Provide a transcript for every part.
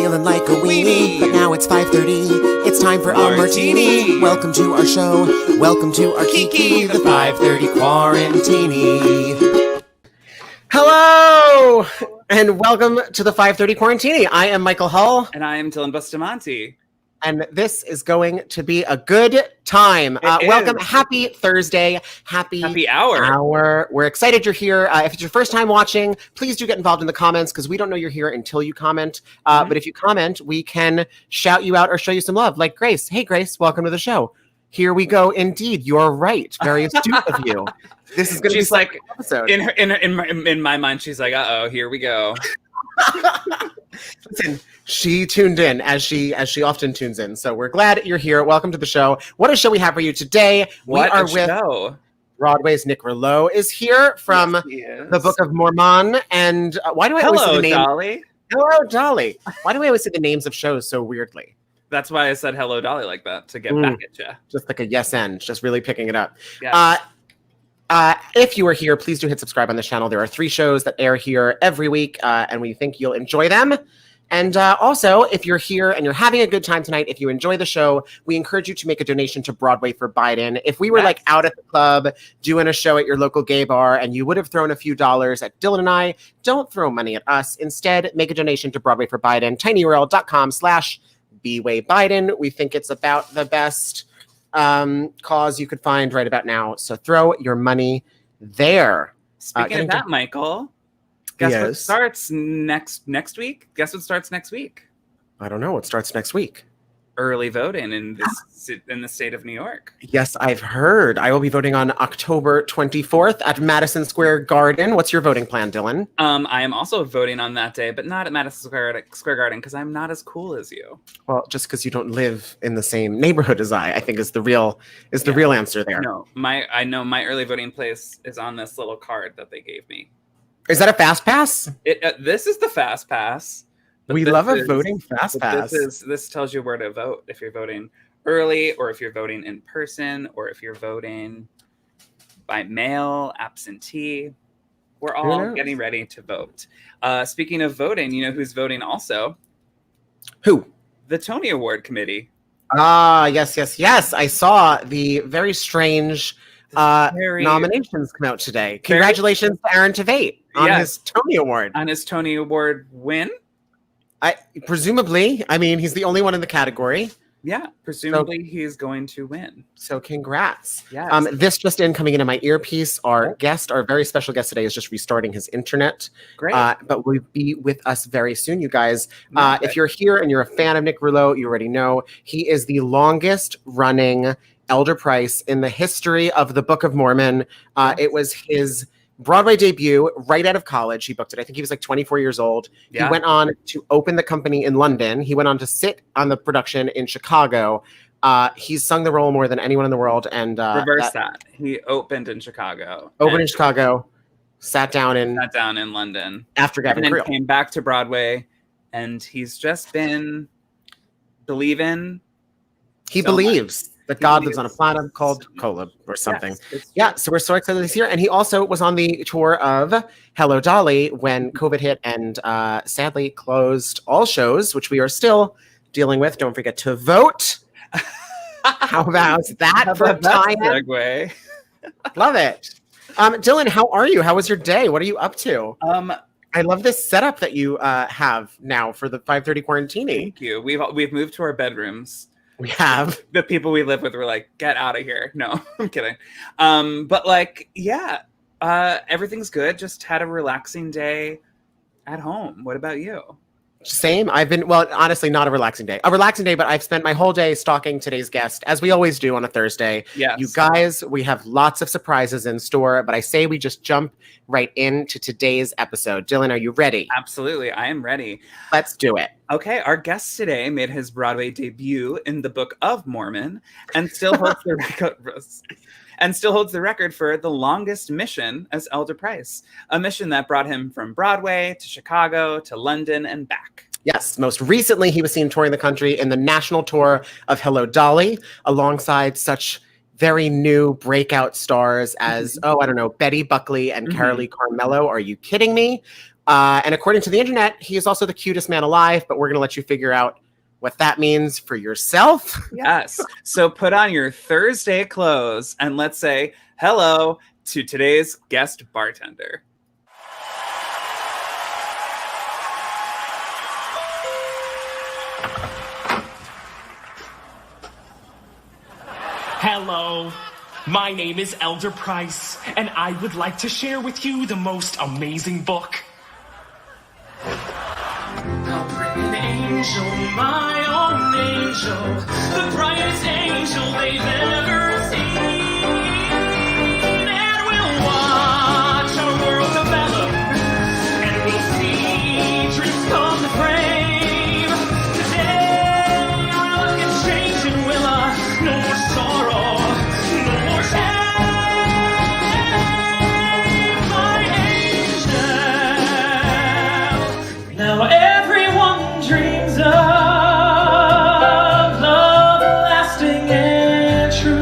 feeling like a weenie, but now it's 5:30. It's time for a martini. Welcome to our show. Welcome to our Kiki, the 5:30 Quarantini. Hello, and welcome to the 5:30 Quarantini. I am Michael Hull. And I am Dylan Bustamante. And this is going to be a good time. Welcome. Happy Thursday. Happy hour. We're excited you're here. If it's your first time watching, please do get involved in the comments because we don't know you're here until you comment. But if you comment, we can shout you out or show you some love. Like Grace. Hey, Grace, welcome to the show. Here we go. Indeed, you're right. Very astute of you. This is going to be like an episode. In my mind, she's like, "Uh-oh, here we go." Listen, she tuned in as she often tunes in. So we're glad you're here. Welcome to the show. What a show we have for you today. We are with Broadway's Nic Rouleau is here from the Book of Mormon. And why do I always say the name? Dolly. Hello, Dolly. Why do I always say the names of shows so weirdly? That's why I said hello, Dolly, like that, to get back at you. Just like a yes and, just really picking it up. Yes. If you are here, please do hit subscribe on the channel. There are 3 shows that air here every week, and we think you'll enjoy them. And also, if you're here and you're having a good time tonight, if you enjoy the show, we encourage you to make a donation to Broadway for Biden. If we were like out at the club doing a show at your local gay bar and you would have thrown a few dollars at Dylan and I, don't throw money at us. Instead, make a donation to Broadway for Biden, tinyurl.com/bwaybiden. We think it's about the best cause you could find right about now. So throw your money there. Speaking of that, Michael, guess what starts next week? Guess what starts next week? I don't know. What starts next week? Early voting in the state of New York. Yes, I've heard. I will be voting on October 24th at Madison Square Garden. What's your voting plan, Dylan? I am also voting on that day, but not at Madison Square Garden because I'm not as cool as you. Well, just because you don't live in the same neighborhood as I think is the real answer there. No, I know my early voting place is on this little card that they gave me. Is that a fast pass? This is the fast pass. We love a voting fast pass. This tells you where to vote if you're voting early, or if you're voting in person, or if you're voting by mail, absentee. We're all getting ready to vote. Speaking of voting, you know who's voting also? Who? The Tony Award Committee. Yes. I saw the very strange nominations come out today. Congratulations to Aaron Tveit on his Tony Award. On his Tony Award win? Presumably. I mean, he's the only one in the category. Yeah, presumably he's going to win. So congrats. Yes. This just coming into my earpiece. Our very special guest today is just restarting his internet. Great. But will be with us very soon, you guys. If you're here and you're a fan of Nic Rouleau, you already know he is the longest running elder price in the history of the Book of Mormon. It was his Broadway debut right out of college. He booked it. I think he was like 24 years old. Yeah. He went on to open the company in London. He went on to sit on the production in Chicago. He's sung the role more than anyone in the world. And reverse that. He opened in Chicago. Sat down in London. After Gavin and then Creel. Came back to Broadway, and he's just been believing. He believes that God lives on a planet called Kolob or something. Yes, so we're so excited this year. And he also was on the tour of Hello, Dolly when COVID hit and sadly closed all shows, which we are still dealing with. Don't forget to vote. How about that for a segue? Love it. Dylan, how are you? How was your day? What are you up to? I love this setup that you have now for the 5:30 Quarantini. Thank you. We've moved to our bedrooms. We have. The people we live with were like, get out of here. No, I'm kidding. But everything's good. Just had a relaxing day at home. What about you? Same. Honestly, not a relaxing day. A relaxing day, but I've spent my whole day stalking today's guest, as we always do on a Thursday. Yes. You guys, we have lots of surprises in store, but I say we just jump right into today's episode. Dylan, are you ready? Absolutely. I am ready. Let's do it. Okay. Our guest today made his Broadway debut in the Book of Mormon and still holds the record. And still holds the record for the longest mission as Elder Price, a mission that brought him from Broadway to Chicago to London and back. Yes, most recently he was seen touring the country in the national tour of Hello, Dolly, alongside such very new breakout stars as, Betty Buckley and Carolee Carmello. Are you kidding me? And according to the internet, he is also the cutest man alive, but we're going to let you figure out what that means for yourself. Yes. So put on your Thursday clothes and let's say hello to today's guest bartender. Hello, my name is Elder Price, and I would like to share with you the most amazing book. I'll bring an angel, my own angel, the brightest angel they've ever seen. And we'll watch our world develop, and we'll see dreams come to frame. Today, our luck is changing, Willa. No more sorrow, no more shame. My angel. Now everyone dreams of love lasting and true.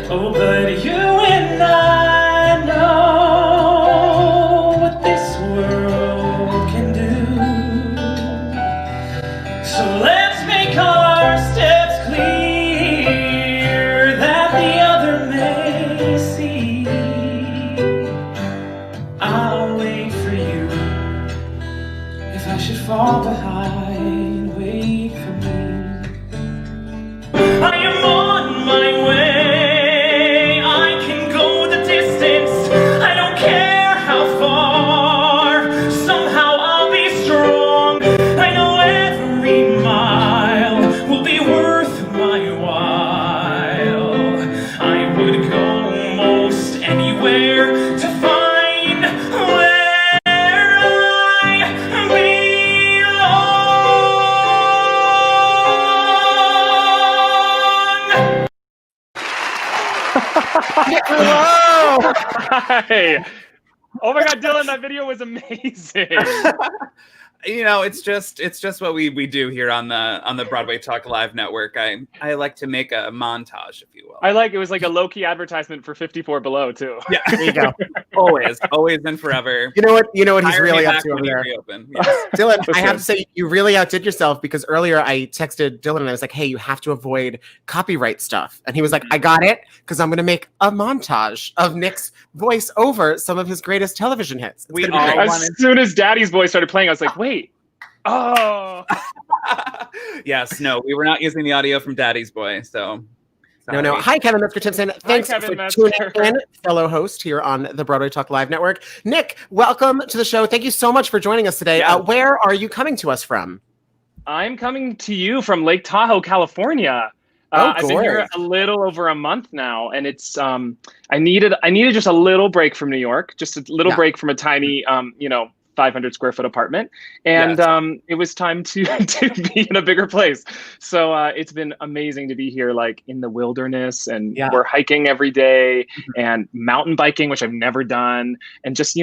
Oh, but you and I know what this world can do. So let's make our steps clear that the other may see. I'll wait for you. If I should fall behind, wait for me. I am on my way. I can go the distance. I don't care how far. Somehow I'll be strong. I know every mile will be worth my while. I would go most anywhere to find where I belong. Nic Rouleau! Hi. Oh my God, Dylan, that video was amazing. You know, it's just what we do here on the Broadway-Talk Live network. I like to make a montage, if you will. It was like a low-key advertisement for 54 Below too. Yeah, There you go. always and forever. You know what he's Hire me really up back to when over you there. reopen. Yes. Dylan, I have Listen. to say, you really outdid yourself, because earlier I texted Dylan and I was like, hey, you have to avoid copyright stuff. And he was like, I got it, because I'm going to make a montage of Nick's voice over some of his greatest television hits. It's We gonna be all great. want- As soon as Daddy's Boy started playing, I was like, wait. Oh. Yes, no, we were not using the audio from Daddy's Boy, so No. sorry. Hi, Kevin Metzger Timpson. Thanks Kevin for Metzger. tuning in, fellow host here on the Broadway Talk Live Network. Nick, welcome to the show. Thank you so much for joining us today. Yeah. Where are you coming to us from? I'm coming to you from Lake Tahoe, California. I've been here a little over a month now, and it's I needed just a little break from New York, just a little break from a tiny 500 square foot apartment, and it was time to be in a bigger place. So it's been amazing to be here, like in the wilderness, and we're hiking every day and mountain biking, which I've never done, and just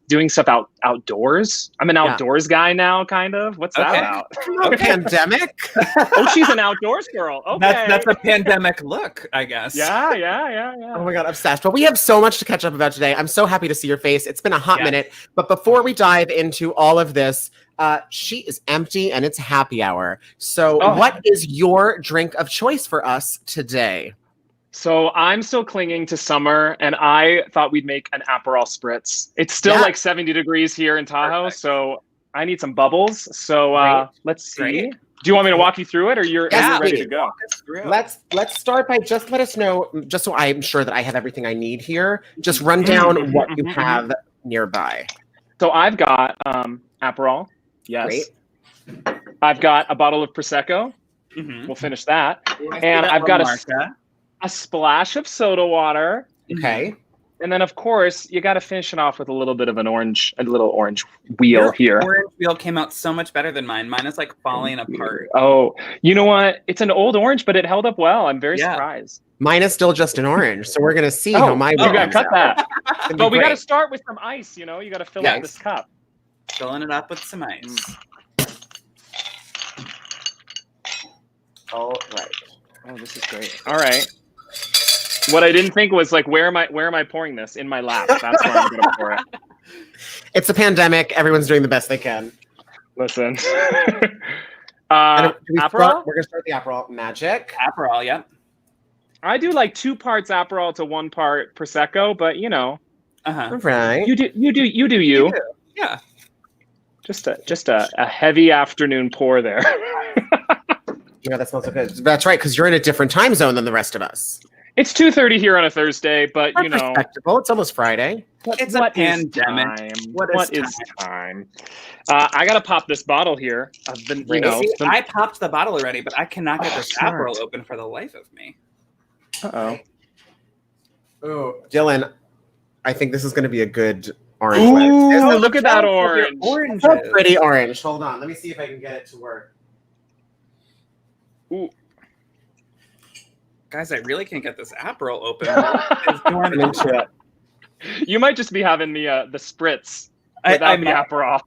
doing stuff outdoors. I'm an outdoors guy now, kind of. What's that about? A pandemic? Oh, she's an outdoors girl. Okay, That's a pandemic look, I guess. Yeah. Oh my God, obsessed. Well, we have so much to catch up about today. I'm so happy to see your face. It's been a hot minute. But before we dive into all of this, she is empty and it's happy hour. So what is your drink of choice for us today? So I'm still clinging to summer, and I thought we'd make an Aperol Spritz. It's still like 70 degrees here in Tahoe, so I need some bubbles. So let's see. Great. Do you want me to walk you through it, or you're ready please. to go? Let's start by just let us know, just so I'm sure that I have everything I need here. Just run down what you have nearby. So I've got Aperol. Yes. Great. I've got a bottle of Prosecco. We'll finish that. And I've got a splash of soda water. Okay. And then, of course, you got to finish it off with a little bit of a little orange wheel here. Orange wheel came out so much better than mine. Mine is like falling apart. Oh, you know what? It's an old orange, but it held up well. I'm very surprised. Mine is still just an orange, so we're gonna see how my. You got to cut that. But we got to to start with some ice. You got to fill out this cup. Filling it up with some ice. All right. Oh, this is great. All right. What I didn't think was like, where am I pouring this? In my lap. That's where I'm gonna pour it. It's a pandemic. Everyone's doing the best they can. Listen. We're Aperol? going to start the Aperol. Magic. Aperol, yeah. I do like 2 parts Aperol to 1 part Prosecco, but you know. Uh-huh. Right. You do you. Yeah. Just a heavy afternoon pour there. Yeah, that smells so good. That's right, because you're in a different time zone than the rest of us. It's 2:30 here on a Thursday, but That's you know. respectable. It's almost Friday. It's what a pandemic. What is time? I gotta pop this bottle here. I've been, you know. See, I popped the bottle already, but I cannot get this Aperol open for the life of me. Uh-oh. Oh, Dylan, I think this is going to be a good orange. Ooh, look at that orange. Orange. So pretty orange. Hold on. Let me see if I can get it to work. Ooh. Guys, I really can't get this Aperol open. You might just be having the spritz without the Aperol.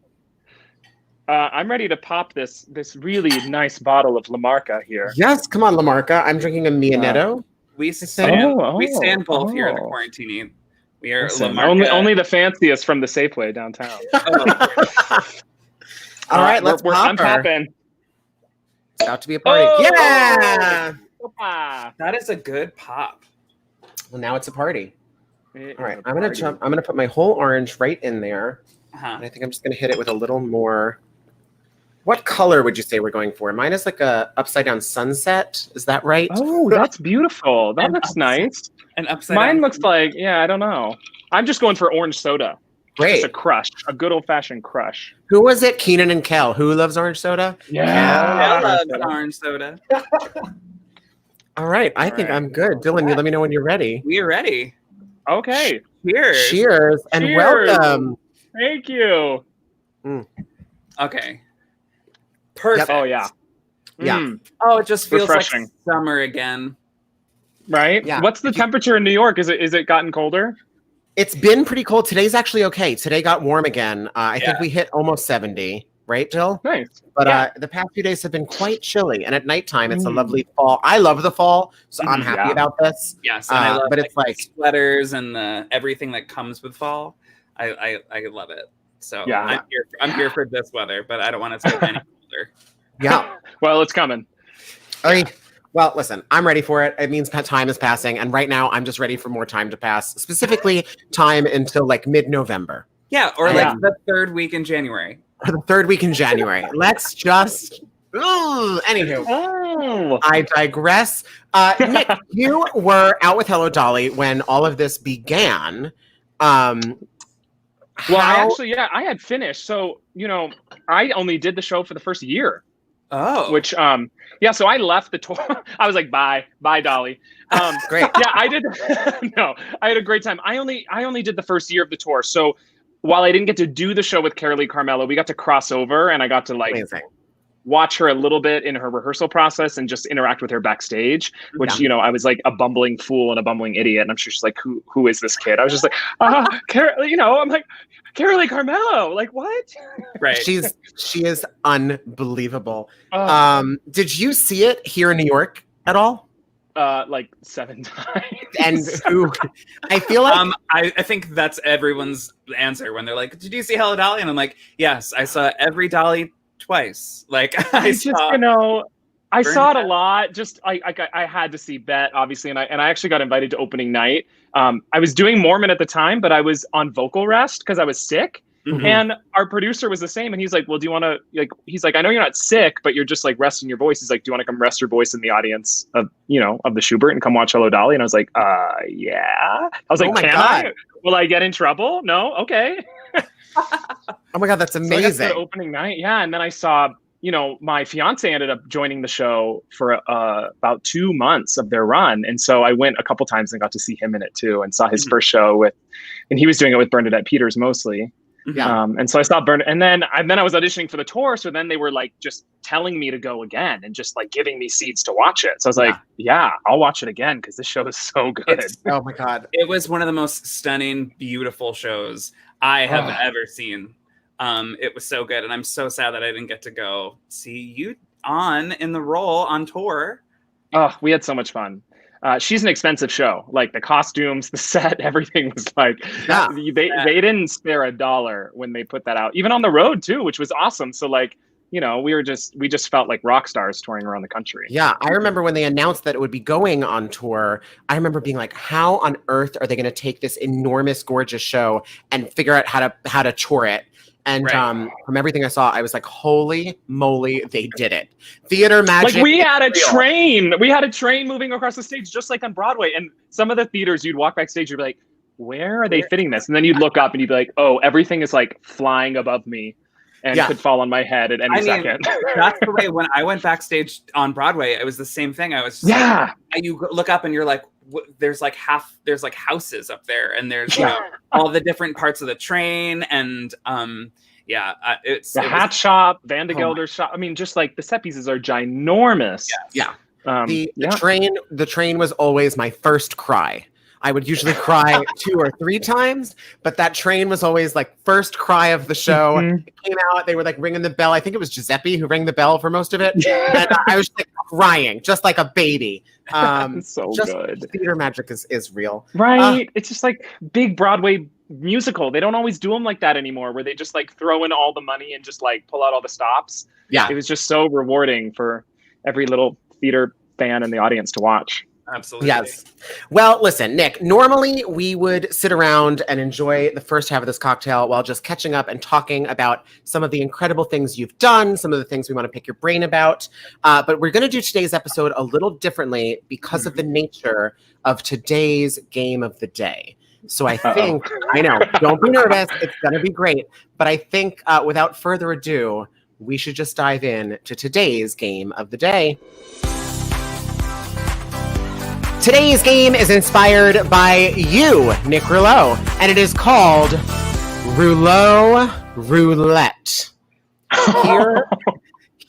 I'm ready to pop this really nice bottle of La Marca here. Yes, come on, La Marca. I'm drinking a Mianetto. We stand both here in the Quarantini. We are only the fanciest from the Safeway downtown. All right, let's pop. I'm popping. It's about to be a party. Yeah! That is a good pop. Well, now it's a party. All right, I'm gonna put my whole orange right in there. And I think I'm just gonna hit it with a little more. What color would you say we're going for? Mine is like a upside down sunset. Is that right? Oh, that's beautiful. That looks nice. And upside Mine down. looks like, I don't know. I'm just going for orange soda. Great. Just a crush, a good old fashioned crush. Who was it? Keenan and Kel. Who loves orange soda? I love orange soda. All right, I think I'm good. Dylan, you let me know when you're ready. We are ready. Okay. Cheers. Cheers and welcome. Thank you. Okay. Perfect. Yep. Oh yeah. Yeah. Oh, it just feels refreshing. like summer again. Right? Yeah. What's the temperature in New York? Is it gotten colder? It's been pretty cold. Today's actually okay. Today got warm again. I think we hit almost 70, right, Jill? Nice. But the past few days have been quite chilly. And at nighttime, it's a lovely fall. I love the fall, so I'm happy about this. Yes, and I love but it's like sweaters and everything that comes with fall. I love it. So yeah. I'm here for this weather, but I don't want it to get any colder. Yeah. Well, it's coming. Well, listen, I'm ready for it. It means time is passing. And right now, I'm just ready for more time to pass, specifically time until like mid-November. Yeah, or like the 3rd week in January. Or the 3rd week in January. Let's just... Anywho, I digress. Nick, you were out with Hello Dolly when all of this began. Well, I had finished. So, I only did the show for the first year. Oh. Which, so I left the tour. I was like, bye, Dolly. Great. Yeah, I did. No, I had a great time. I only did the first year of the tour. So while I didn't get to do the show with Carolee Carmelo, we got to cross over and I got to watch her a little bit in her rehearsal process and just interact with her backstage, which, I was like a bumbling fool and a bumbling idiot. And I'm sure she's like, who is this kid? I was just like, I'm like, Carolee Carmelo, like what? Right. She is unbelievable. Did you see it here in New York at all? Like 7 times. And who? I feel like I think that's everyone's answer when they're like, "Did you see Hello Dolly?" And I'm like, "Yes, I saw every Dolly twice." Like I saw it a lot. Just I had to see Bet, obviously, and I actually got invited to opening night. I was doing Mormon at the time, but I was on vocal rest because I was sick. Mm-hmm. And our producer was the same. And he's like, well, do you want to he's like, I know you're not sick, but you're just like resting your voice. He's like, do you want to come rest your voice in the audience of the Schubert and come watch Hello Dolly? And I was like, yeah. I was like, can I? Will I get in trouble? No? Okay. Oh my God, that's amazing. So I got to opening night. Yeah. And then I saw, my fiance ended up joining the show for about 2 months of their run. And so I went a couple times and got to see him in it too and saw his first show and he was doing it with Bernadette Peters mostly. Yeah. And so I saw and then I was auditioning for the tour. So then they were like just telling me to go again and just like giving me seats to watch it. So I was like, yeah, I'll watch it again because this show is so good. Oh my God. It was one of the most stunning, beautiful shows I have ever seen. It was so good. And I'm so sad that I didn't get to go see you in the role on tour. Oh, we had so much fun. she's an expensive show. Like the costumes, the set, everything was like, they didn't spare a dollar when they put that out. Even on the road too, which was awesome. So like, you know, we just felt like rock stars touring around the country. Yeah, I remember when they announced that it would be going on tour, I remember being like, how on earth are they going to take this enormous, gorgeous show and figure out how to tour it? And from everything I saw, I was like, holy moly, they did it. Theater magic. Like we had a train. We had a train moving across the stage just like on Broadway. And some of the theaters, you'd walk backstage, you'd be like, where are they fitting this? And then you'd look up and you'd be like, oh, everything is like flying above me. And could fall on my head at any second. That's the way when I went backstage on Broadway, it was the same thing. I was just like, you look up and you're like, there's like houses up there, and there's you know, all the different parts of the train, and it's the hat shop, Van de Gelder's shop. I mean, just like the set pieces are ginormous. The train was always my first cry. I would usually cry 2 or 3 times, but that train was always like first cry of the show. It came out, they were like ringing the bell. I think it was Giuseppe who rang the bell for most of it. And I was like crying, just like a baby. So good. Theater magic is real. Right. It's just like big Broadway musical. They don't always do them like that anymore, where they just like throw in all the money and just like pull out all the stops. Yeah. It was just so rewarding for every little theater fan in the audience to watch. Absolutely. Yes. Well, listen, Nick, normally we would sit around and enjoy the first half of this cocktail while just catching up and talking about some of the incredible things you've done, some of the things we want to pick your brain about. But we're going to do today's episode a little differently because of the nature of today's game of the day. So I think, I know, don't be nervous. It's going to be great. But I think without further ado, we should just dive in to today's game of the day. Today's game is inspired by you, Nic Rouleau, and it is called Rouleau Roulette.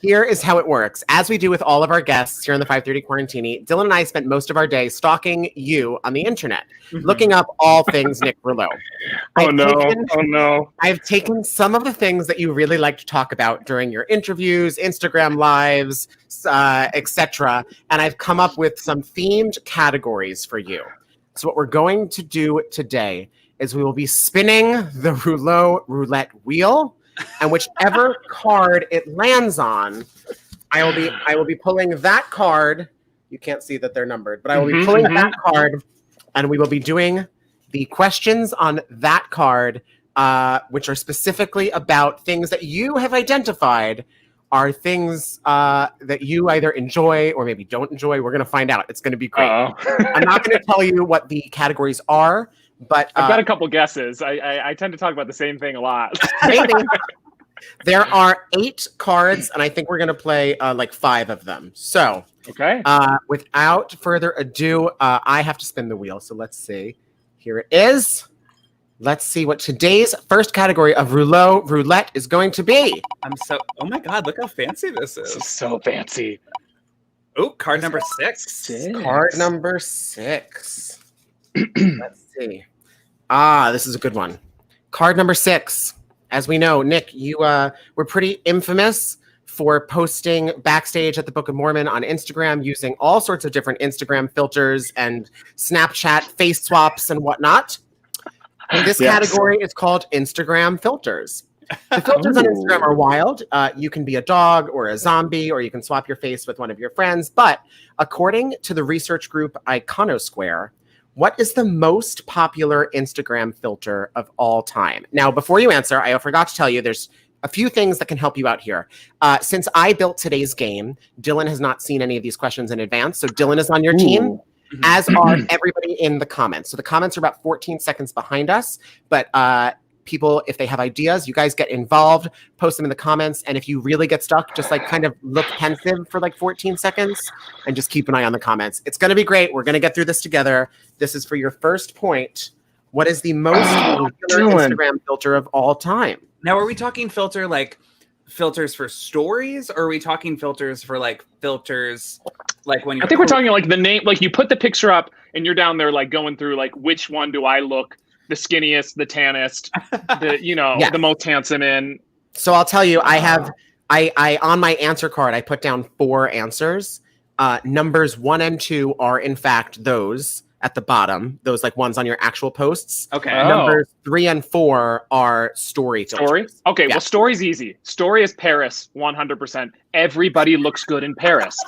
Here is how it works. As we do with all of our guests here on the 530 Quarantini, Dylan and I spent most of our day stalking you on the internet, looking up all things Nic Rouleau. Oh no. I've taken some of the things that you really like to talk about during your interviews, Instagram lives, etc., and I've come up with some themed categories for you. So what we're going to do today is we will be spinning the Rouleau roulette wheel, and whichever card it lands on, I will be pulling that card. You can't see that they're numbered, but I will be pulling that card, and we will be doing the questions on that card, which are specifically about things that you have identified are things that you either enjoy or maybe don't enjoy. We're going to find out. It's going to be great. I'm not going to tell you what the categories are, but I've got a couple guesses. I tend to talk about the same thing a lot. Maybe. There are 8 cards, and I think we're going to play like 5 of them. So, okay. Without further ado, I have to spin the wheel. So let's see. Here it is. Let's see what today's first category of Rouleau Roulette is going to be. Oh my God, look how fancy this is. This is so fancy. Oh, card number 6. Card number 6. Let's see. This is a good one. Card number 6. As we know, Nick, you were pretty infamous for posting backstage at the Book of Mormon on Instagram using all sorts of different Instagram filters and Snapchat face swaps and whatnot. And this category is called Instagram filters. The filters on Instagram are wild. You can be a dog or a zombie, or you can swap your face with one of your friends. But according to the research group Iconosquare, what is the most popular Instagram filter of all time? Now, before you answer, I forgot to tell you there's a few things that can help you out here. Since I built today's game, Dylan has not seen any of these questions in advance. So Dylan is on your team, as are everybody in the comments. So the comments are about 14 seconds behind us. But people, if they have ideas, you guys get involved, post them in the comments. And if you really get stuck, just like kind of look pensive for like 14 seconds and just keep an eye on the comments. It's going to be great. We're going to get through this together. This is for your first point. What is the most popular Instagram filter of all time? Now, are we talking filters for stories, or are we talking filters for filters when you're I think we're talking like the name, like you put the picture up and you're down there like going through like which one do I look the skinniest, the tannest, the most handsome in. So I'll tell you, I on my answer card, I put down 4 answers. Numbers 1 and 2 are in fact those at the bottom, those like ones on your actual posts. Okay. Numbers 3 and 4 are story filters. Story? Okay, Yeah. well, story's easy. Story is Paris, 100%. Everybody looks good in Paris.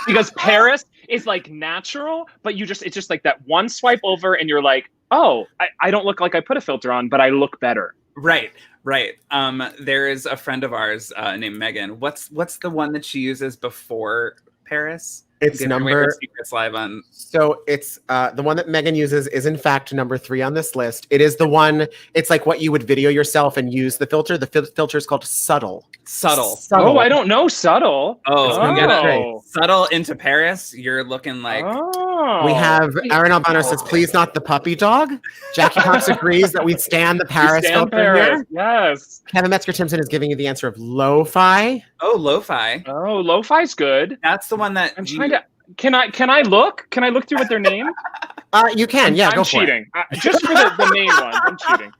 Because Paris is like natural, but it's just like that one swipe over and you're like, oh, I don't look like I put a filter on, but I look better. Right. There is a friend of ours named Megan. What's the one that she uses before Paris? It's number. Secrets live on. So it's the one that Megan uses is in fact number 3 on this list. It is the one. It's like what you would video yourself and use the filter. The filter is called subtle. Subtle. Oh, I don't know subtle. Oh. Subtle into Paris. You're looking like. Oh. We have Aaron Albano says, please not the puppy dog. Jackie Cox agrees that we stand the Paris filter here. Yes. Kevin Metzger-Timpson is giving you the answer of lo-fi. Oh, lo-fi. Oh, lo-fi's good. That's the one that I'm trying to. Can I look? Can I look through what their name? You can. Yeah, I'm go for cheating. Just for the main one. I'm cheating.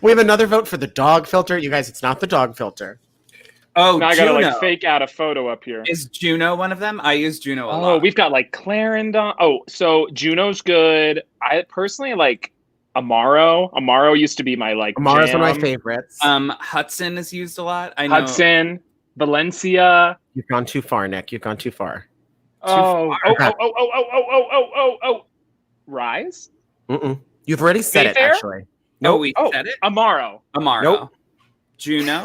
We have another vote for the dog filter. You guys, it's not the dog filter. Oh, now I Juno. gotta like fake out a photo up here. Is Juno one of them? I use Juno a lot. Oh, we've got like Clarendon. Oh, so Juno's good. I personally like Amaro. Amaro used to be my like. Amaro's jam. one of my favorites. Hudson is used a lot. I know. Hudson, Valencia. You've gone too far, Nick. You've gone too far. Oh. Rise? Mm-mm. You've already said Mayfair? it, actually. No, we said it. Amaro. Nope. Juno.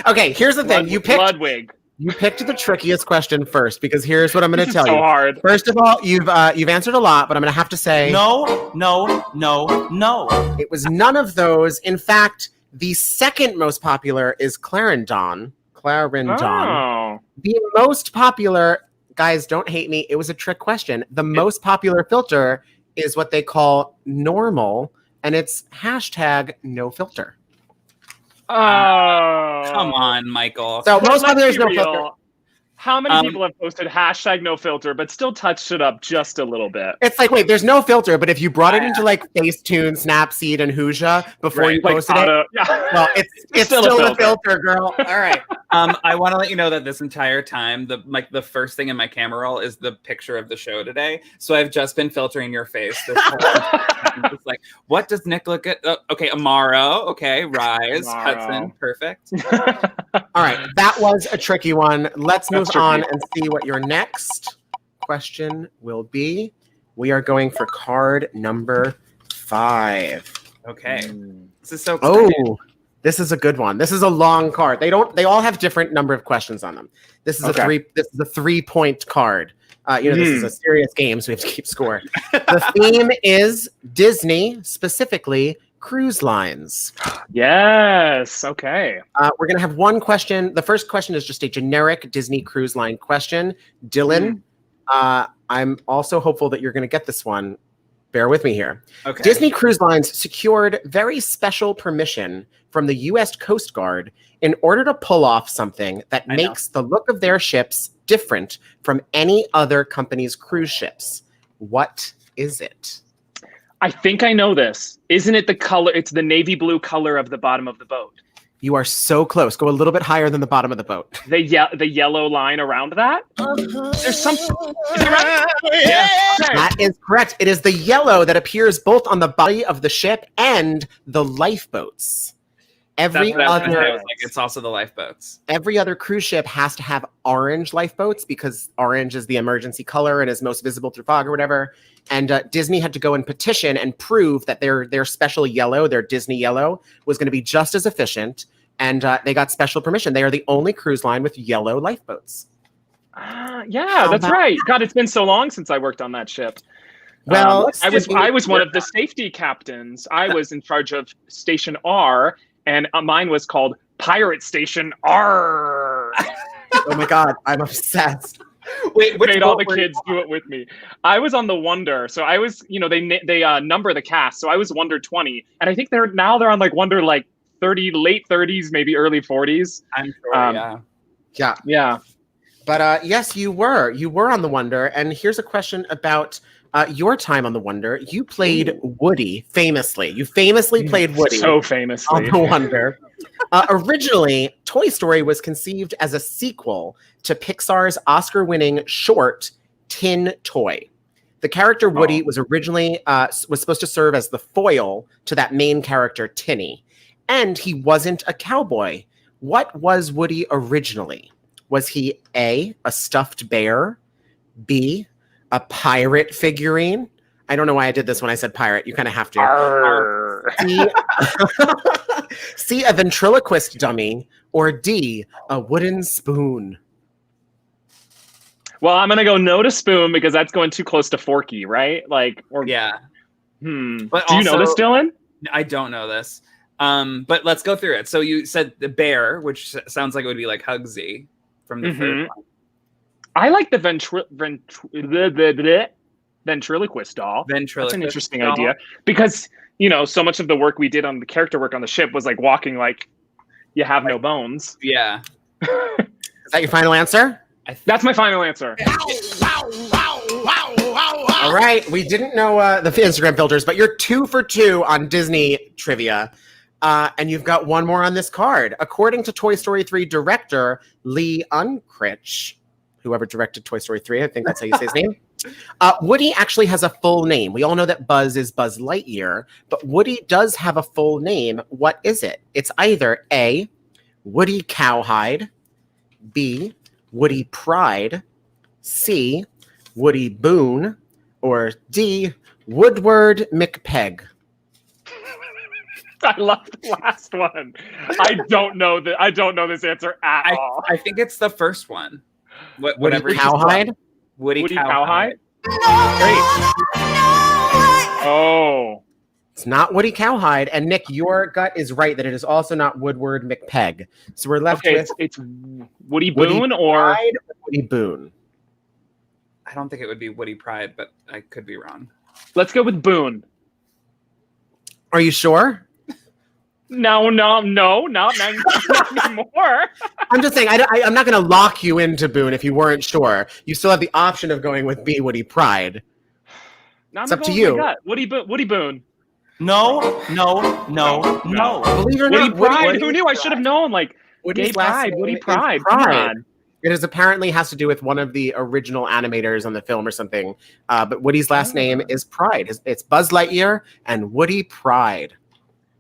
Okay, here's the thing. You picked Ludwig. You picked the trickiest question first because here's what I'm going to tell so you. hard. First of all, you've answered a lot, but I'm going to have to say No. it was none of those. In fact, the second most popular is Clarendon. Oh. The most popular, guys, don't hate me. It was a trick question. The most popular filter is what they call normal, and it's #NoFilter. Oh. Come on, Michael. So But most popular let's is be no real. filter. How many people have posted #NoFilter, but still touched it up just a little bit? It's like, wait, there's no filter, but if you brought it into like Facetune, Snapseed, and Huja before you posted it, well, it's still a filter, girl. All right. I want to let you know that this entire time, the first thing in my camera roll is the picture of the show today. So I've just been filtering your face. This whole time. It's like, what does Nick look at? Oh, okay, Amaro. Okay, Rise, Amaro. Hudson. Perfect. All right, that was a tricky one. Let's move on and see what your next question will be. We are going for card number 5. Okay. This is so exciting. Oh, this is a good one. This is a long card. They all have different number of questions on them. This is a 3-point card. This is a serious game, so we have to keep score. The theme is Disney, specifically cruise lines. Yes. Okay. We're going to have one question. The first question is just a generic Disney cruise line question. Dylan, I'm also hopeful that you're going to get this one. Bear with me here. Okay. Disney Cruise Lines secured very special permission from the U.S. Coast Guard in order to pull off something that makes the look of their ships different from any other company's cruise ships. What is it? I think I know this. Isn't it the color? It's the navy blue color of the bottom of the boat. You are so close. Go a little bit higher than the bottom of the boat. The yellow line around that? There's something. Is it right? Yeah. That is correct. It is the yellow that appears both on the body of the ship and the lifeboats. It's also the lifeboats. Every other cruise ship has to have orange lifeboats because orange is the emergency color and is most visible through fog or whatever. And Disney had to go and petition and prove that their special yellow, their Disney yellow, was going to be just as efficient. And they got special permission. They are the only cruise line with yellow lifeboats. Yeah, that's right. God, it's been so long since I worked on that ship. Well, I was one of the safety captains. I was in charge of Station R, and mine was called Pirate Station R. Oh my God, I'm obsessed. Wait, made all the kids do it with me. I was on the Wonder, so I was, they number the cast, so I was Wonder 20, and I think they're on like Wonder like 30, late 30s, maybe early 40s. I'm sure. Yeah. But yes, you were on the Wonder, and here's a question about your time on the Wonder. You played Woody famously. You famously played Woody. So famously. On the Wonder. Originally, Toy Story was conceived as a sequel to Pixar's Oscar-winning short Tin Toy. The character Woody was originally was supposed to serve as the foil to that main character Tinny, and he wasn't a cowboy. What was Woody originally? Was he A, a stuffed bear, B, a pirate figurine? I don't know why I did this when I said pirate. You kind of have to. C, a ventriloquist dummy, or D, a wooden spoon? Well, I'm gonna go no to spoon because that's going too close to Forky, right? Like, or yeah. But do you know this, Dylan? I don't know this. But let's go through it. So you said the bear, which sounds like it would be like Hugsy from the third one. I like the ventriloquist doll. That's an interesting idea because so much of the work we did on the character work on the ship was like walking like you have no bones. Yeah. Is that your final answer? That's my final answer. All right. We didn't know the Instagram filters, but you're 2 for 2 on Disney trivia. And you've got one more on this card. According to Toy Story 3 director Lee Unkrich, whoever directed Toy Story 3, I think that's how you say his name. Woody actually has a full name. We all know that Buzz is Buzz Lightyear, but Woody does have a full name. What is it? It's either A, Woody Cowhide, B, Woody Pride, C, Woody Boone, or D, Woodward McPeg. I love the last one. I don't know this answer at all. I think it's the first one. Whatever. Cowhide? Woody Cowhide? Great. Oh. It's not Woody Cowhide. And Nick, your gut is right that it is also not Woodward McPeg. So we're left with... It's Woody Boone or Woody Boone. I don't think it would be Woody Pride, but I could be wrong. Let's go with Boone. Are you sure? No, not anymore. I'm just saying, I'm not going to lock you into Boone if you weren't sure. You still have the option of going with B, Woody Pride. It's up to you. Woody Boone. No. Believe it or Woody not, Pride. Who knew? I should have known. Like Woody's Gay Pride. Woody Pride. It is apparently has to do with one of the original animators on the film or something. But Woody's last name is Pride. It's Buzz Lightyear and Woody Pride.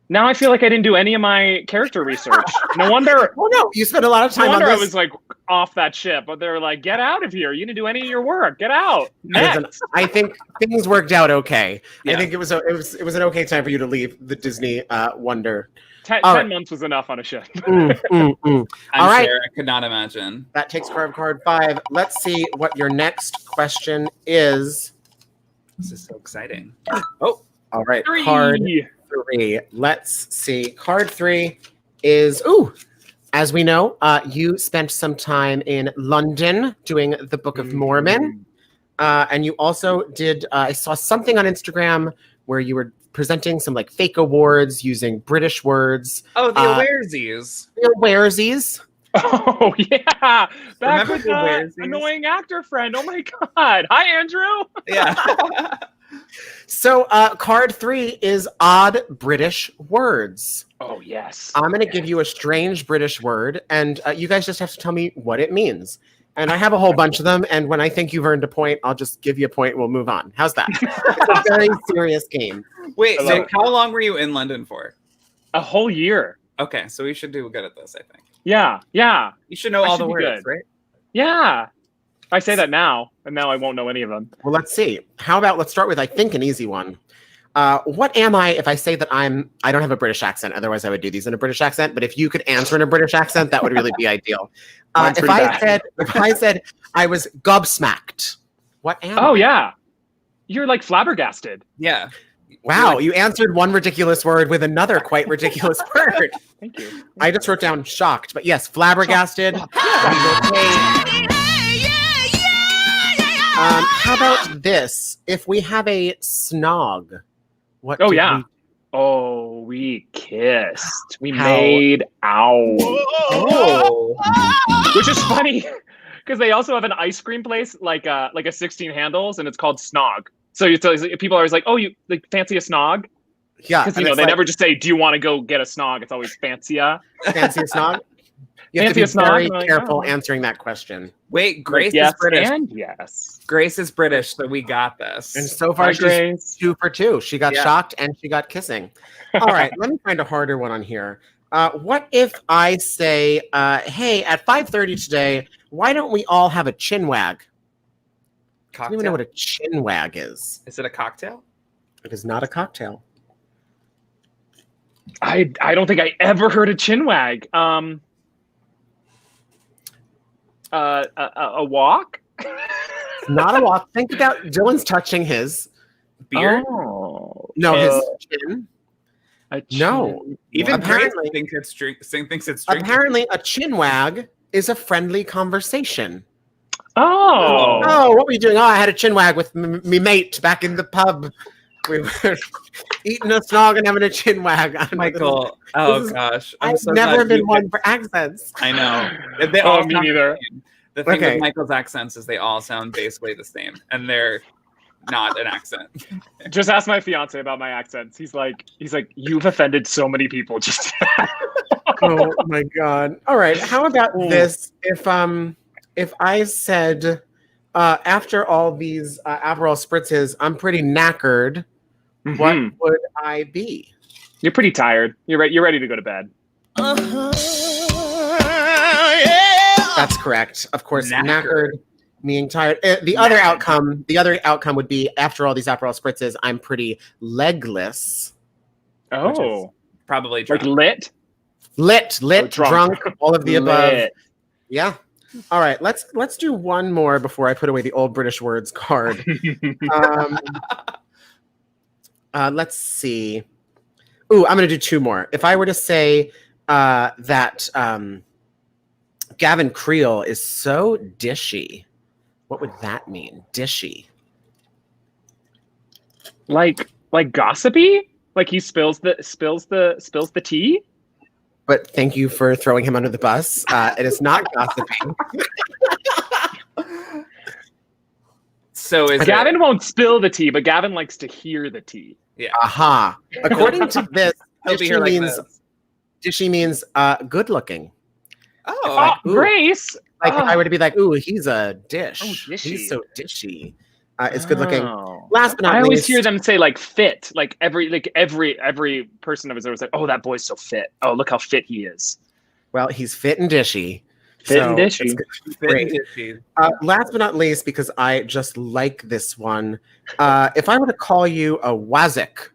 Now I feel like I didn't do any of my character research. No wonder. Oh no, you spent a lot of time on this. I was like off that ship, but they were like, "Get out of here! You didn't do any of your work. Get out." Next. I think things worked out okay. Yeah. I think it was an okay time for you to leave the Disney wonder. 10 months was enough on a ship. I'm All right. sure. I could not imagine. That takes card 5. Let's see what your next question is. This is so exciting. Oh, all right. 3. Card 3. Let's see. Card 3 is, as we know, you spent some time in London doing the Book of Mormon. And you also did, I saw something on Instagram where you were presenting some like fake awards using British words. Oh, the Awaresies. The Awaresies. Oh, yeah. Back Remember with the annoying actor friend. Oh, my God. Hi, Andrew. Yeah. So card 3 is odd British words. Oh, yes. I'm going to give you a strange British word, and you guys just have to tell me what it means. And I have a whole bunch of them, and when I think you've earned a point, I'll just give you a point and we'll move on. How's that? It's a very serious game. Wait, so how long were you in London for? A whole year. Okay, so we should do good at this, I think. Yeah. You should know all the words, good. right? Yeah. I say that now, and now I won't know any of them. Well, let's see. How about, let's start with, I think, an easy one. What am I if I say that I don't have a British accent? Otherwise, I would do these in a British accent. But if you could answer in a British accent, that would really be ideal. If I said I was gobsmacked, what am I? Oh, yeah. You're like flabbergasted. Yeah. Wow, you answered one ridiculous word with another quite ridiculous word. Thank you. I just wrote down shocked, but yes, flabbergasted. How about this? If we have a snog, what? Oh, yeah. We kissed. We made out. Oh. Which is funny because they also have an ice cream place like a 16 handles, and it's called Snog. So people are always like, "Oh, you like fancy a snog?" Yeah. Because, they never just say, do you want to go get a snog? It's always fancier. Fancy a snog? You have to be very careful answering that question. Wait, Grace is British. And yes. Grace is British, so we got this. And so far, she's 2 for 2. She got shocked and she got kissing. All right, let me find a harder one on here. What if I say, hey, at 5:30 today, why don't we all have a chin wag? Cocktail? I don't even know what a chin wag is. Is it a cocktail? It is not a cocktail. I don't think I ever heard a chin wag. A walk? Not a walk. Think about Dylan's touching his beard. Oh, no, his chin. A chin. No, even apparently thinks it's drinking. Apparently, a chin wag is a friendly conversation. Oh, what were you doing? Oh, I had a chin wag with me mate back in the pub. We were eating a snog and having a chin wag. Michael, gosh. I've never been one for accents. I know. They all me neither. The thing with Michael's accents is they all sound basically the same, and they're not an accent. Just ask my fiance about my accents. He's like, you've offended so many people. Just oh my god! All right, how about this? If I said after all these Aperol spritzes, I'm pretty knackered. Mm-hmm. What would I be? You're pretty tired. You're ready to go to bed. That's correct. Of course, knackered, meaning tired. The other outcome would be after all these Aperol spritzes, I'm pretty legless. Oh, probably drunk. Like lit, drunk, all of the above. Lit. Yeah. All right, let's do one more before I put away the old British words card. Let's see. Ooh, I'm going to do 2 more. If I were to say that Gavin Creel is so dishy, what would that mean? Dishy. Like gossipy? Like he spills the tea? But thank you for throwing him under the bus. It is not gossiping. So Gavin won't spill the tea, but Gavin likes to hear the tea. Yeah. Aha. According to this, dishy means good looking. Oh, Grace. Like if I were to be like, ooh, he's a dish. Oh, dishy. He's so dishy. It's good looking. Last but not least, I always hear them say like fit. Like every person of his always like, oh, that boy's so fit. Oh, look how fit he is. Well, he's fit and dishy. Great. Last but not least, because I just like this one. If I were to call you a wazik.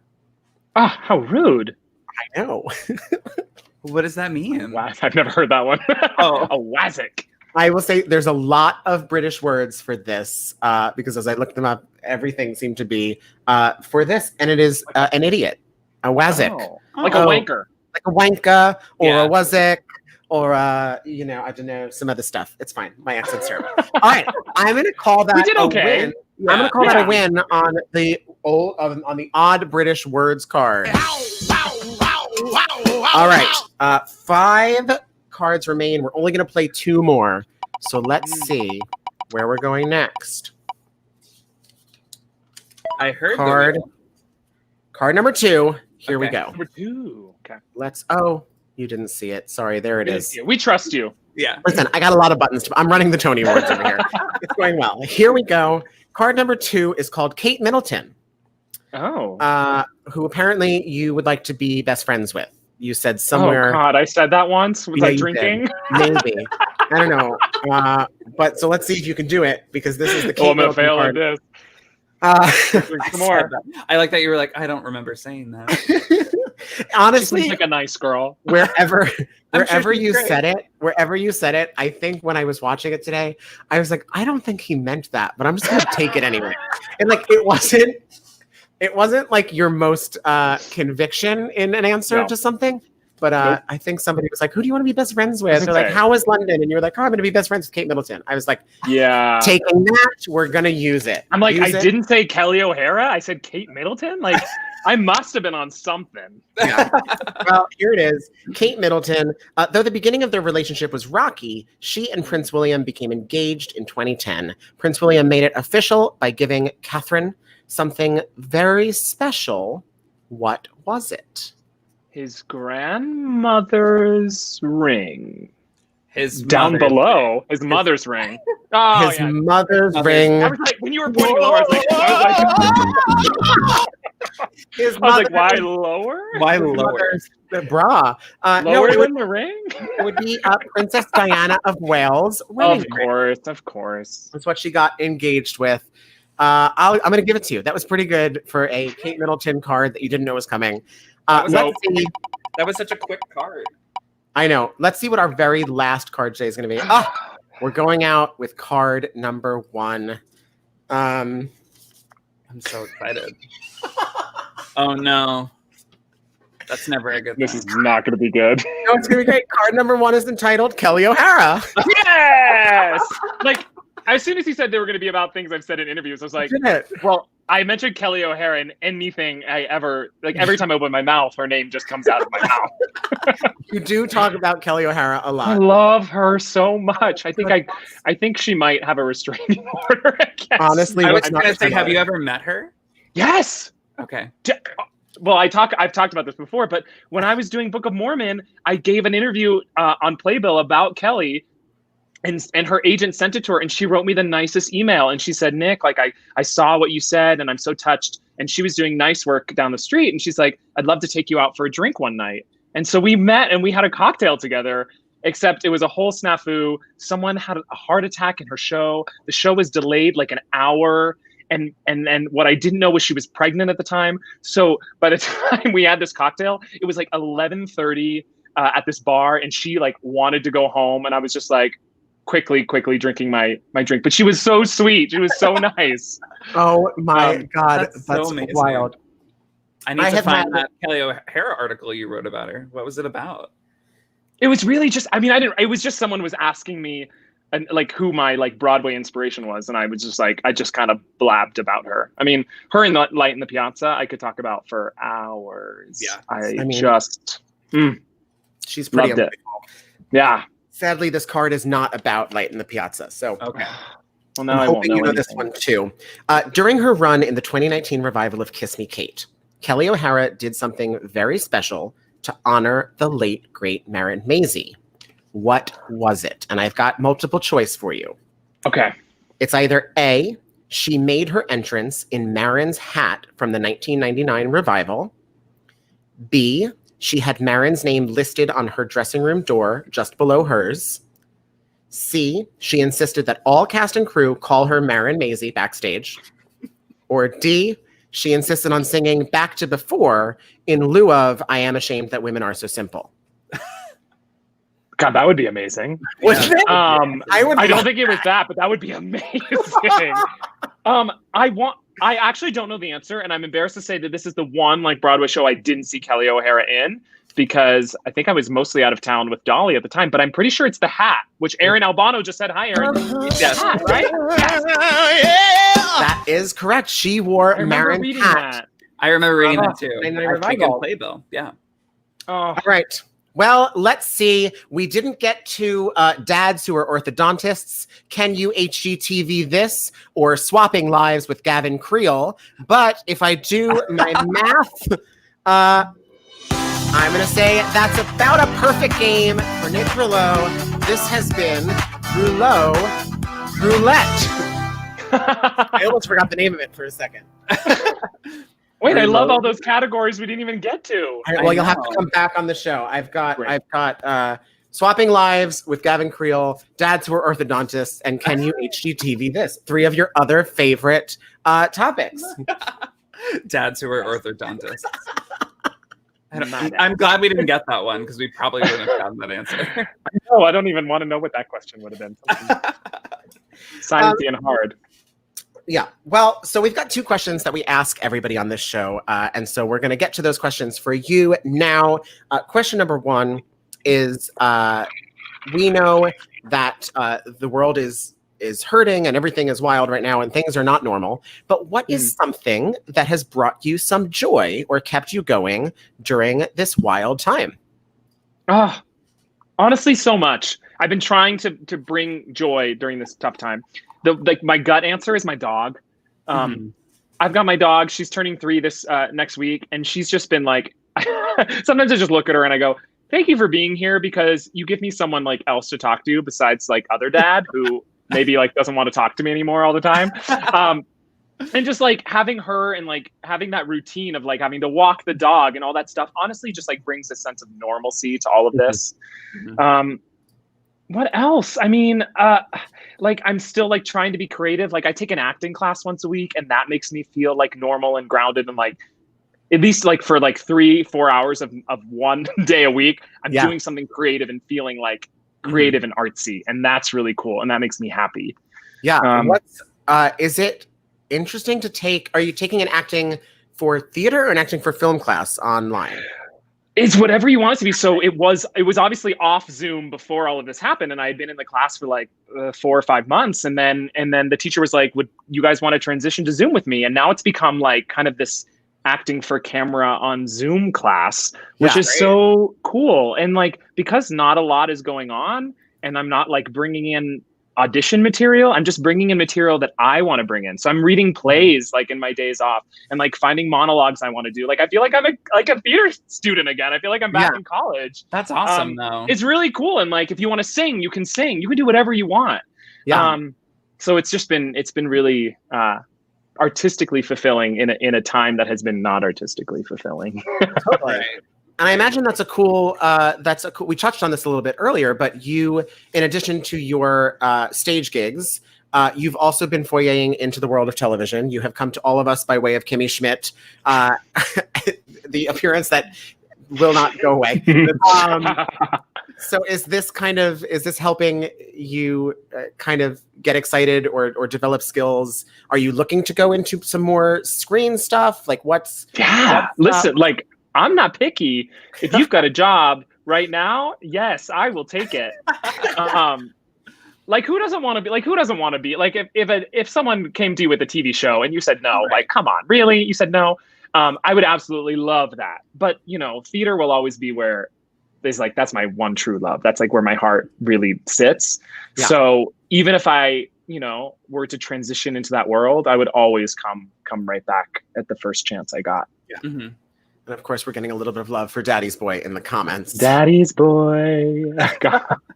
Oh, how rude. I know. What does that mean? Wow, I've never heard that one. Oh, a wazik. I will say there's a lot of British words for this because as I looked them up, everything seeed to be for this, and it is an idiot, a wazik, like a wanker, like a wanker, or a wazik, or I don't know, some other stuff. It's fine. My accent's terrible. All right, I'm going to call that a win. Yeah, I'm going to call that a win on the odd British words card. All right, 5 cards remain. We're only going to play 2 more. So let's see where we're going next. I heard card number 2. Here we go. Number 2. Okay. You didn't see it. Sorry, there it is. We trust you. Yeah. Listen, I got a lot of buttons. I'm running the Tony Awards over here. It's going well. Here we go. Card number 2 is called Kate Middleton. Oh. Who apparently you would like to be best friends with. You said somewhere. Oh God, I said that once. Was I drinking? Maybe. I don't know. But so let's see if you can do it because this is the Kate Middleton card. Some more. I like that you were like, I don't remember saying that. Honestly, she's like a nice girl. Wherever you said it, I think when I was watching it today, I was like, I don't think he meant that, but I'm just gonna take it anyway. And like it wasn't like your most conviction in an answer to something, but I think somebody was like, who do you want to be best friends with? They're like, how is London? And you were like, oh, I'm going to be best friends with Kate Middleton. I was like, yeah, taking that, we're going to use it. I'm like, I didn't say Kelly O'Hara. I said Kate Middleton. Like, I must have been on something. Yeah. Well, here it is. Kate Middleton, though the beginning of their relationship was rocky, she and Prince William became engaged in 2010. Prince William made it official by giving Catherine something very special What was it? His grandmother's ring. His Down below, his mother's ring. Oh, His mother's ring. I was like, when you were pointing lower, I was like, why lower? Why lower? The bra. Lower than the ring? It would be Princess Diana of Wales. Of course. That's what she got engaged with. I'm going to give it to you. That was pretty good for a Kate Middleton card that you didn't know was coming. That was such a quick card. I know. Let's see what our very last card today is going to be. We're going out with card number 1. I'm so excited. Oh no. That's never a good thing. This is not going to be good. No, it's going to be great. Card number 1 is entitled Kelly O'Hara. Yes! Like, as soon as he said they were going to be about things I've said in interviews, I was like, well, I mentioned Kelly O'Hara in anything I ever, like every time I open my mouth, her name just comes out of my mouth. You do talk about Kelly O'Hara a lot. I love her so much. I think she might have a restraining order. Honestly, I was going to say, have you ever met her? Yes. Okay. Well, I've talked about this before, but when I was doing Book of Mormon, I gave an interview on Playbill about Kelly. And her agent sent it to her, and she wrote me the nicest email. And she said, Nick, like, I saw what you said, and I'm so touched. And she was doing nice work down the street. And she's like, I'd love to take you out for a drink one night. And so we met, and we had a cocktail together, except it was a whole snafu. Someone had a heart attack in her show. The show was delayed like an hour. And what I didn't know was she was pregnant at the time. So by the time we had this cocktail, it was like 11:30 at this bar. And she like wanted to go home. And I was just like, quickly drinking my drink, but she was so sweet. She was so nice. Oh my God. That's so wild. I need to find that Kelly O'Hara article you wrote about her. What was it about? It was really just, it was just someone was asking me like who my like Broadway inspiration was. And I was just like, I just kind of blabbed about her. I mean, her in the Light in the Piazza, I could talk about for hours. Yeah. She's pretty loved it. Yeah. Sadly, this card is not about Light in the Piazza. So okay. Well, now I'm hoping you know this one too. During her run in the 2019 revival of Kiss Me, Kate, Kelly O'Hara did something very special to honor the late, great Marin Maisie. What was it? And I've got multiple choice for you. Okay. It's either A, she made her entrance in Marin's hat from the 1999 revival. B, she had Marin's name listed on her dressing room door just below hers. C, she insisted that all cast and crew call her Marin Maisie backstage. Or D, she insisted on singing Back to Before in lieu of I Am Ashamed That Women Are So Simple. God, that would be amazing. I don't think it was that, but that would be amazing. I actually don't know the answer, and I'm embarrassed to say that this is the one like Broadway show I didn't see Kelly O'Hara in because I think I was mostly out of town with Dolly at the time. But I'm pretty sure it's The Hat, which Aaron Albano just said. Hi, Aaron. It's The Hat, right? That is correct. She wore Marin's hat. I remember reading that too. I think Playbill. Yeah. All right. Well, let's see. We didn't get to dads who are orthodontists. Can you HGTV this? Or swapping lives with Gavin Creel. But if I do my math, I'm going to say that's about a perfect game for Nic Rouleau. This has been Rouleau Roulette. I almost forgot the name of it for a second. Wait, I love all those categories we didn't even get to. Well, you'll have to come back on the show. I've got swapping lives with Gavin Creel, dads who are orthodontists, and can you HGTV this? 3 of your other favorite topics. Dads who are orthodontists. I'm glad we didn't get that one because we probably wouldn't have gotten that answer. No, I don't even want to know what that question would have been. Sciencey and hard. Yeah. Well, so we've got 2 questions that we ask everybody on this show. And so we're going to get to those questions for you now. Question number 1 is, we know that the world is hurting and everything is wild right now and things are not normal. But what is something that has brought you some joy or kept you going during this wild time? Honestly, so much. I've been trying to bring joy during this tough time. My gut answer is my dog. I've got my dog. She's turning 3 this next week, and she's just been like. Sometimes I just look at her and I go, "Thank you for being here because you give me someone like else to talk to besides like other dad who maybe like doesn't want to talk to me anymore all the time." And just like having her and like having that routine of like having to walk the dog and all that stuff, honestly, just like brings a sense of normalcy to all of this. What else? I mean, like I'm still like trying to be creative. Like I take an acting class once a week, and that makes me feel like normal and grounded and like at least like for like 3-4 hours of one day a week, I'm doing something creative and feeling like creative and artsy. And that's really cool. And that makes me happy. Yeah. Is it interesting to take, are you taking an acting for theater or an acting for film class online? It's whatever you want it to be. So it was obviously off Zoom before all of this happened. And I had been in the class for like 4 or 5 months. And then the teacher was like, would you guys want to transition to Zoom with me? And now it's become like kind of this acting for camera on Zoom class, which is so cool. And like, because not a lot is going on and I'm not like bringing in audition material, I'm just bringing in material that I want to bring in. So I'm reading plays like in my days off and like finding monologues I want to do. Like, I feel like I'm a theater student again. I feel like I'm back in college. That's awesome though. It's really cool. And like, if you want to sing, you can do whatever you want. So it's been really, artistically fulfilling in a time that has been not artistically fulfilling. Totally. And I imagine that's a cool, we touched on this a little bit earlier, but you, in addition to your stage gigs, you've also been foyering into the world of television. You have come to all of us by way of Kimmy Schmidt, the appearance that will not go away. So is this helping you kind of get excited or develop skills? Are you looking to go into some more screen stuff? Like listen, like I'm not picky. If you've got a job right now, yes, I will take it. Like who doesn't want to be like if someone came to you with a TV show and you said no, like, come on, really? You said no. I would absolutely love that. But theater will always be where there's like, that's my one true love. That's like where my heart really sits. Yeah. So even if I, were to transition into that world, I would always come right back at the first chance I got. Yeah. Mm-hmm. And of course, we're getting a little bit of love for Daddy's Boy in the comments. Daddy's Boy.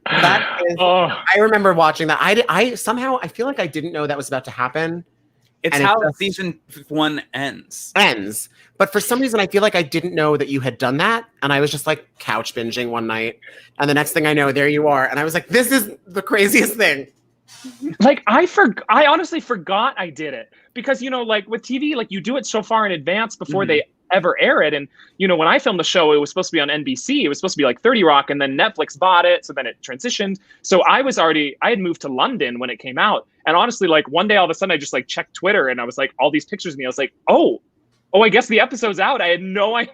I remember watching that. I somehow, I feel like I didn't know that was about to happen. It's how season 1 ends. But for some reason, I feel like I didn't know that you had done that. And I was just like couch binging one night. And the next thing I know, there you are. And I was like, this is the craziest thing. Like, I honestly forgot I did it. Because, like with TV, like you do it so far in advance before they ever air it. And, when I filmed the show, it was supposed to be on NBC. It was supposed to be like 30 Rock. And then Netflix bought it. So then it transitioned. So I had moved to London when it came out. And honestly, like one day, all of a sudden, I just like checked Twitter and I was like, all these pictures of me. I was like, oh, I guess the episode's out. I had no idea.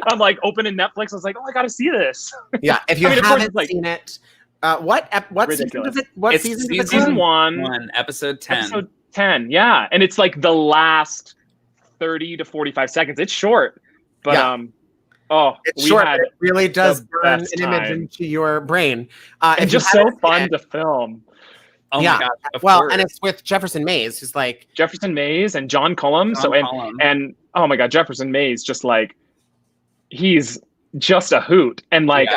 I'm like opening Netflix. I was like, oh, I got to see this. Yeah. If you haven't seen it, what season is it? What season is it? Season 1, episode 10. Episode 10. Yeah. And it's like the last 30 to 45 seconds. It's short, but it's short. But it really does burn an image into your brain. And just so fun to film. Oh my God. Well, and it's with Jefferson Mays, who's like Jefferson Mays and John Cullum. And oh my God, Jefferson Mays, just like he's just a hoot. And like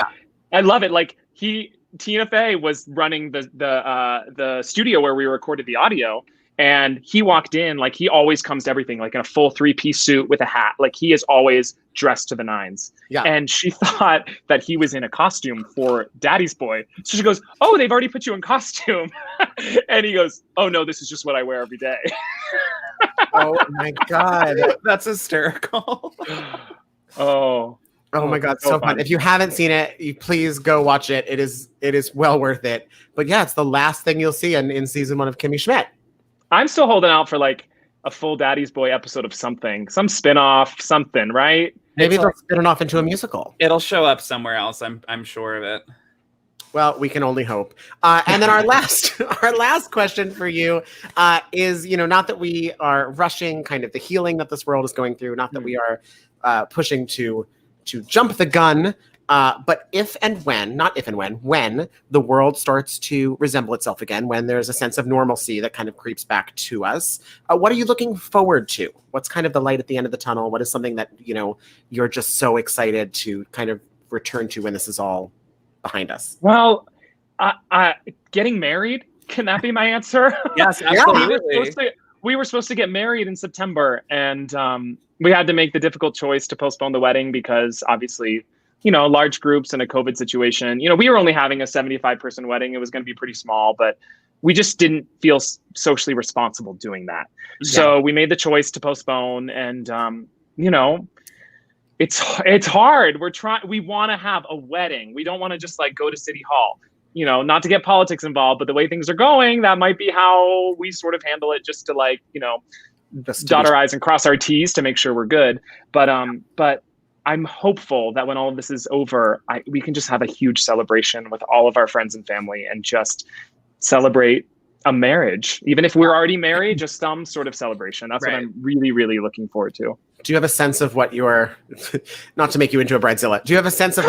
I love it. Like Tina Fey was running the studio where we recorded the audio. And he walked in, like he always comes to everything, like in a full 3-piece suit with a hat. Like he is always dressed to the nines. Yeah. And she thought that he was in a costume for Daddy's Boy. So she goes, oh, they've already put you in costume. And he goes, oh no, this is just what I wear every day. Oh my God. That's hysterical. Oh my God, so fun. If you haven't seen it, you please go watch it. It is well worth it. But yeah, it's the last thing you'll see in season 1 of Kimmy Schmidt. I'm still holding out for like a full Daddy's Boy episode of something, some spinoff, something, right? Maybe they'll spin it off into a musical. It'll show up somewhere else. I'm sure of it. Well, we can only hope. And then our last question for you is, not that we are rushing kind of the healing that this world is going through, not that we are pushing to jump the gun. But when the world starts to resemble itself again, when there's a sense of normalcy that kind of creeps back to us, what are you looking forward to? What's kind of the light at the end of the tunnel? What is something that, you're just so excited to kind of return to when this is all behind us? Well, getting married, can that be my answer? Yes, absolutely. We were supposed to get married in September, and we had to make the difficult choice to postpone the wedding because obviously, large groups and a COVID situation. We were only having a 75-person wedding. It was going to be pretty small, but we just didn't feel socially responsible doing that. Yeah. So we made the choice to postpone, and it's hard. We want to have a wedding. We don't want to just go to City Hall. Not to get politics involved, but the way things are going, that might be how we sort of handle it, just to dot our I's and cross our T's to make sure we're good. But I'm hopeful that when all of this is over, we can just have a huge celebration with all of our friends and family and just celebrate a marriage. Even if we're already married, just some sort of celebration. That's what I'm really, really looking forward to. Do you have a sense of what not to make you into a bridezilla, do you have a sense of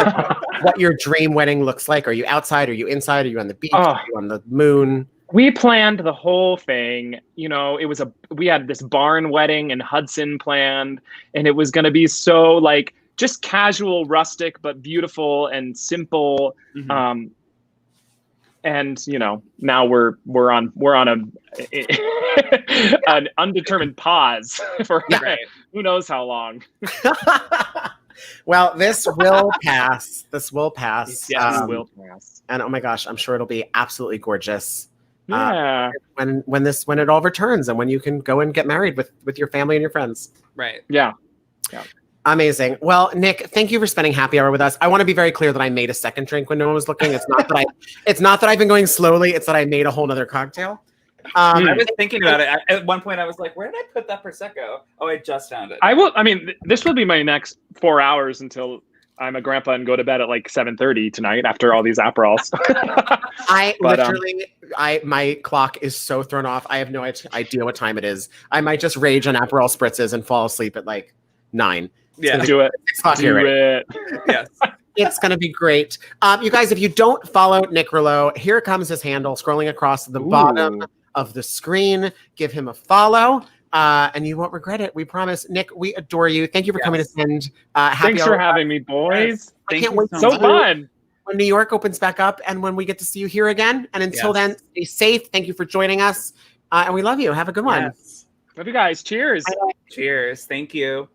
what your dream wedding looks like? Are you outside? Are you inside? Are you on the beach? Are you on the moon? We planned the whole thing. We had this barn wedding in Hudson planned, and it was going to be so just casual, rustic, but beautiful and simple. Mm-hmm. And now we're on an undetermined pause for who knows how long. Well, this will pass. This will pass. Yes, it will pass. And oh my gosh, I'm sure it'll be absolutely gorgeous. Yeah. When it all returns, and when you can go and get married with your family and your friends. Right. Yeah. Amazing. Well, Nic, thank you for spending happy hour with us. I want to be very clear that I made a second drink when no one was looking. It's not that I've been going slowly. It's that I made a whole nother cocktail. I was thinking about it. At one point, I was like, where did I put that Prosecco? Oh, I just found it. This will be my next 4 hours until I'm a grandpa and go to bed at 7:30 tonight after all these Aperols. My clock is so thrown off. I have no idea what time it is. I might just rage on Aperol spritzes and fall asleep at 9. Yeah, do it. Yes. It's going to be great. You guys, if you don't follow Nic Rouleau, here comes his handle scrolling across the bottom of the screen. Give him a follow, and you won't regret it. We promise. Nic, we adore you. Thank you for coming to spend happy Thanks hour. for having me, boys. I can't wait. So fun. When New York opens back up and when we get to see you here again. And until then, stay safe. Thank you for joining us. And we love you. Have a good one. Yes. Love you guys. Cheers. Cheers. Thank you.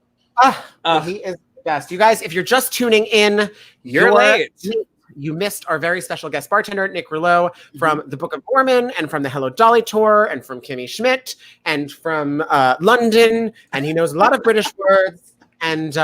He is the best. You guys, if you're just tuning in, you're late. You missed our very special guest bartender, Nic Rouleau, from the Book of Mormon and from the Hello Dolly tour and from Kimmy Schmidt and from London. And he knows a lot of British words. And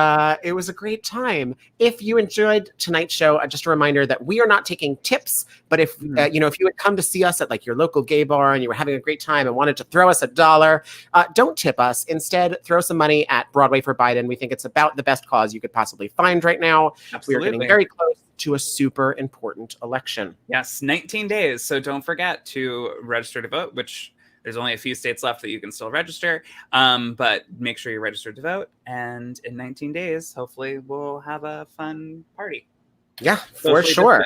it was a great time. If you enjoyed tonight's show, just a reminder that we are not taking tips. But if if you had come to see us at your local gay bar and you were having a great time and wanted to throw us $1, don't tip us. Instead, throw some money at Broadway for Biden. We think it's about the best cause you could possibly find right now. Absolutely. We are getting very close to a super important election. Yes, 19 days. So don't forget to register to vote, which there's only a few states left that you can still register, but make sure you're registered to vote. And in 19 days, hopefully we'll have a fun party. Yeah, for sure.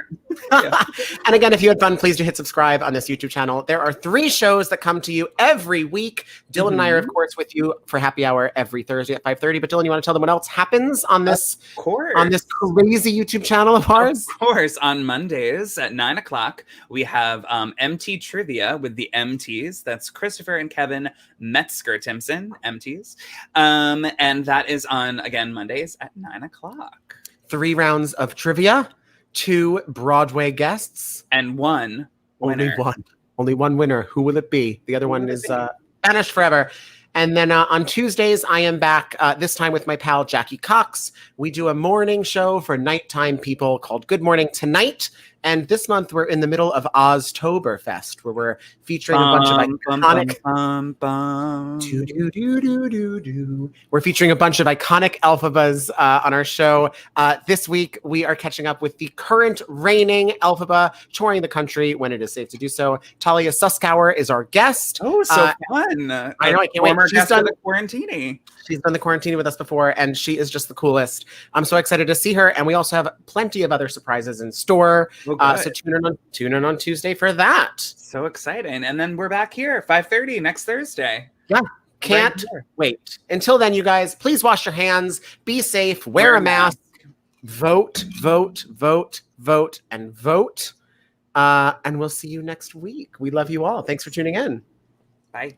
And again, if you had fun, please do hit subscribe on this YouTube channel. There are 3 shows that come to you every week. Dylan and I are, of course, with you for happy hour every Thursday at 5:30. But Dylan, you want to tell them what else happens on this crazy YouTube channel of ours? Of course. On Mondays at 9:00, we have MT Trivia with the MTs. That's Christopher and Kevin Metzger-Timpson, MTs. And that is on, again, Mondays at 9:00. 3 rounds of trivia, 2 Broadway guests, and 1 winner. Only one winner. Who will it be? The other one is banished forever. And then on Tuesdays, I am back this time with my pal Jackie Cox. We do a morning show for nighttime people called Good Morning Tonight. And this month we're in the middle of Oztoberfest, where we're featuring a bunch of iconic. We're featuring a bunch of iconic Elphabas on our show. This week we are catching up with the current reigning Elphaba, touring the country when it is safe to do so. Talia Suskauer is our guest. Oh, so fun! I know, I can't wait. She's done the Quarantini. She's done the Quarantini with us before, and she is just the coolest. I'm so excited to see her, and we also have plenty of other surprises in store. So tune in on Tuesday for that. So exciting. And then we're back here 5:30 next Thursday. Yeah. Can't wait. Until then, you guys, please wash your hands, be safe, wear a mask, vote, and vote. And we'll see you next week. We love you all. Thanks for tuning in. Bye.